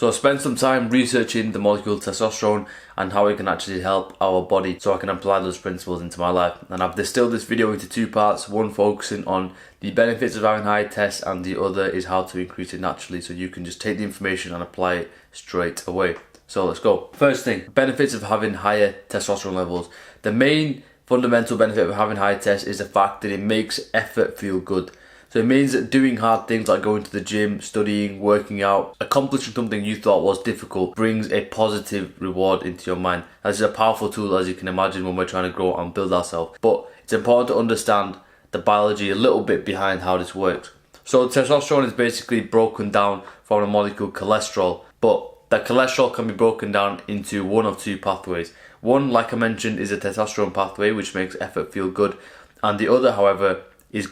So I spent some time researching the molecule testosterone and how it can actually help our body so I can apply those principles into my life. And I've distilled this video into two parts, one focusing on the benefits of having high test and the other is how to increase it naturally so you can just take the information and apply it straight away. So let's go. First thing, benefits of having higher testosterone levels. The main fundamental benefit of having high test is the fact that it makes effort feel good. So it means that doing hard things like going to the gym, studying, working out, accomplishing something you thought was difficult brings a positive reward into your mind. This is a powerful tool, as you can imagine, when we're trying to grow and build ourselves. But it's important to understand the biology a little bit behind how this works. So testosterone is basically broken down from the molecule cholesterol, but that cholesterol can be broken down into one of two pathways. One, like I mentioned, is a testosterone pathway, which makes effort feel good. And the other, however,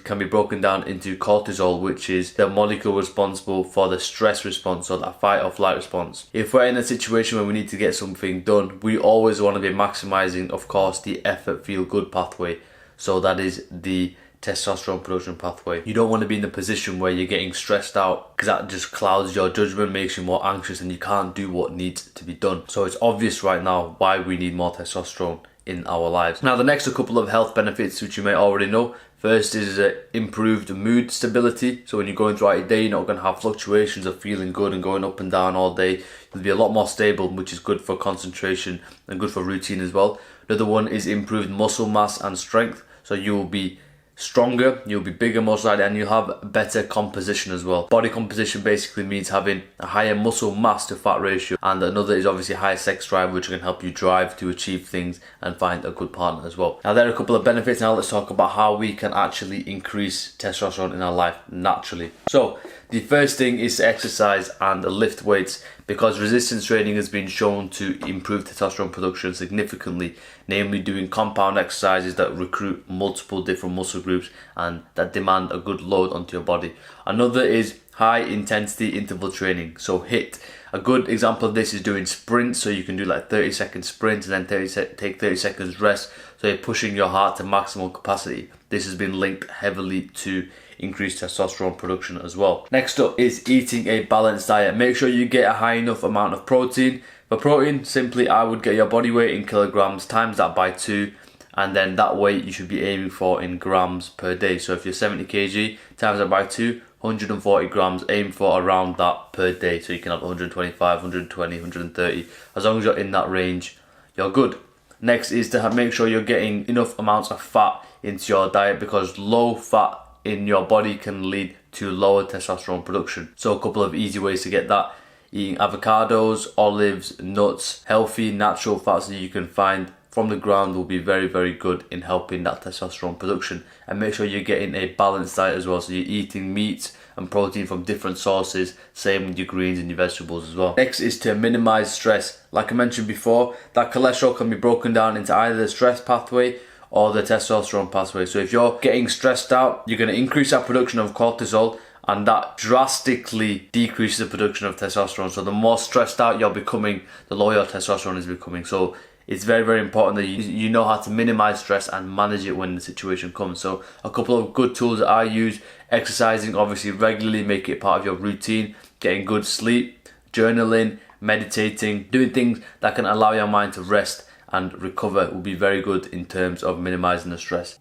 can be broken down into cortisol, which is the molecule responsible for the stress response, or that fight or flight response. If we're in a situation where we need to get something done, we always want to be maximizing, of course, the effort feel good pathway. So that is the testosterone production pathway. You don't want to be in the position where you're getting stressed out, because that just clouds your judgment, makes you more anxious, and you can't do what needs to be done. So it's obvious right now why we need more testosterone in our lives. Now the next couple of health benefits which you may already know. First is improved mood stability. So when you're going throughout your day, you're not going to have fluctuations of feeling good and going up and down all day. You'll be a lot more stable, which is good for concentration and good for routine as well. Another one is improved muscle mass and strength. So you will be stronger, you'll be bigger most likely, and you'll have better composition as well. Body composition basically means having a higher muscle mass to fat ratio, and another is obviously higher sex drive, which can help you drive to achieve things and find a good partner as well. Now there are a couple of benefits. Now let's talk about how we can actually increase testosterone in our life naturally. So the first thing is to exercise and lift weights, because resistance training has been shown to improve testosterone production significantly, namely doing compound exercises that recruit multiple different muscle groups and that demand a good load onto your body. Another is high intensity interval training, so HIIT. A good example of this is doing sprints, so you can do like 30-second sprints and then take 30 seconds rest, so you're pushing your heart to maximal capacity. This has been linked heavily to increased testosterone production as well. Next up is eating a balanced diet. Make sure you get a high enough amount of protein. For protein, simply I would get your body weight in kilograms, times that by 2, and then that weight you should be aiming for in grams per day. So if you're 70 kg, times that by 2, 140 grams, aim for around that per day. So you can have 125, 120, 130. As long as you're in that range, you're good. Next is to make sure you're getting enough amounts of fat into your diet, because low fat in your body can lead to lower testosterone production. So a couple of easy ways to get that: eating avocados, olives, nuts, healthy natural fats that you can find from the ground will be very, very good in helping that testosterone production. And make sure you're getting a balanced diet as well, so you're eating meat and protein from different sources, same with your greens and your vegetables as well. Next is to minimize stress. Like I mentioned before, that cholesterol can be broken down into either the stress pathway or the testosterone pathway. So if you're getting stressed out, you're going to increase that production of cortisol, and that drastically decreases the production of testosterone. So the more stressed out you're becoming, the lower your testosterone is becoming. So it's very, very important that you know how to minimize stress and manage it when the situation comes. So a couple of good tools that I use: exercising, obviously regularly, make it part of your routine, getting good sleep, journaling, meditating, doing things that can allow your mind to rest and recover will be very good in terms of minimizing the stress.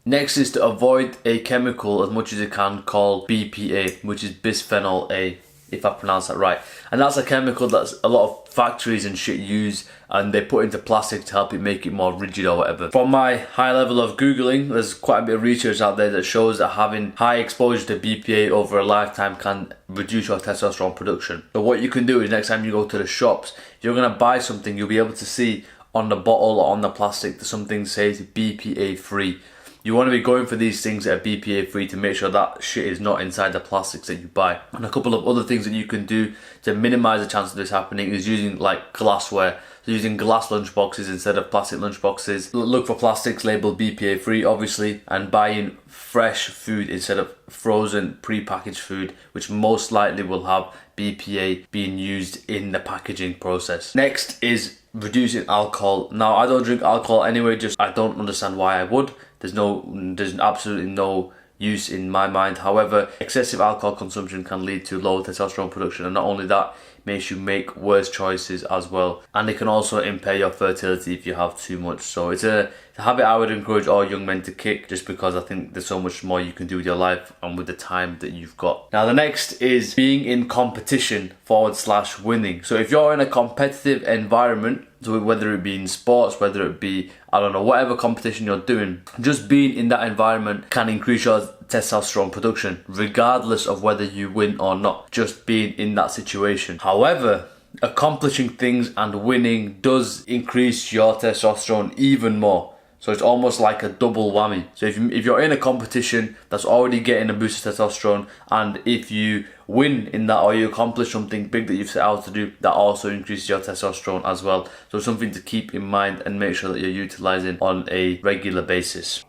Next is to avoid a chemical as much as you can called BPA, which is bisphenol A, if I pronounce that right. And that's a chemical that a lot of factories and shit use, and they put into plastic to help it make it more rigid or whatever. From my high level of Googling, there's quite a bit of research out there that shows that having high exposure to BPA over a lifetime can reduce your testosterone production. So what you can do is, next time you go to the shops, if you're going to buy something, you'll be able to see on the bottle or on the plastic that something says BPA free. You want to be going for these things that are BPA free to make sure that shit is not inside the plastics that you buy. And a couple of other things that you can do to minimize the chance of this happening is using like glassware. So using glass lunch boxes instead of plastic lunch boxes. Look for plastics labeled BPA free, obviously, and buying fresh food instead of frozen pre-packaged food, which most likely will have BPA being used in the packaging process. Next is reducing alcohol. Now, I don't drink alcohol anyway, just I don't understand why I would. There's absolutely no use in my mind. However, excessive alcohol consumption can lead to low testosterone production, and not only that, makes you make worse choices as well, and it can also impair your fertility if you have too much. So it's a habit I would encourage all young men to kick, just because I think there's so much more you can do with your life and with the time that you've got. Now the next is being in competition / winning. So if you're in a competitive environment, so whether it be in sports, whether it be, I don't know, whatever competition you're doing, just being in that environment can increase your testosterone production, regardless of whether you win or not, just being in that situation. However, accomplishing things and winning does increase your testosterone even more. So it's almost like a double whammy. So if you're in a competition that's already getting a boost of testosterone, and if you win in that or you accomplish something big that you've set out to do, that also increases your testosterone as well. So something to keep in mind and make sure that you're utilizing on a regular basis.